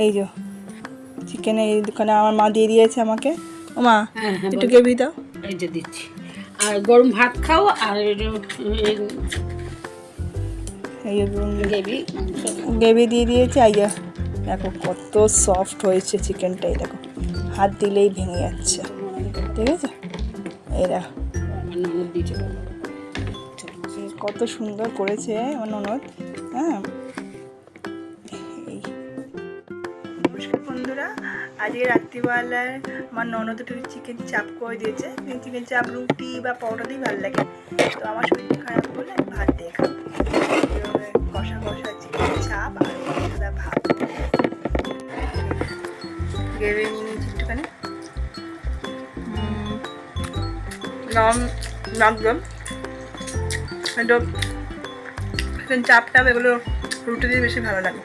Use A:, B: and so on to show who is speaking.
A: এই যে চিকেন এই দোকানে আমার মা দিয়ে দিয়েছে আমাকে। ও মা একটু গ্রেভি দাও।
B: এই যে দিচ্ছি, আর গরম ভাত খাও, আর
A: এই গ্রেভি দিয়ে দিয়েছে। এই যে দেখো কত সফট হয়েছে চিকেনটাই, দেখো হাত দিলেই ভেঙে যাচ্ছে, ঠিক আছে? এই দেখো কত সুন্দর করেছে আমার ননদ। হ্যাঁ, নমস্কার বন্ধুরা, আজকে রাত্রিবেলায় আমার ননদ একটু চিকেন চাপ করে দিয়েছে। চিকেন চাপ রুটি বা পরোটা দিয়ে ভালো লাগে, তো আমার শরীর খারাপ বলে আমি ভাত দিয়ে খাবো। কষা কষা চিকেন চাপ আর সাদা ভাত গ্রেভি নিয়ে নিয়েছি একটুখানি একদম চিকেন চাপ টাপ এগুলো রুটি দিয়ে বেশি ভালো লাগে।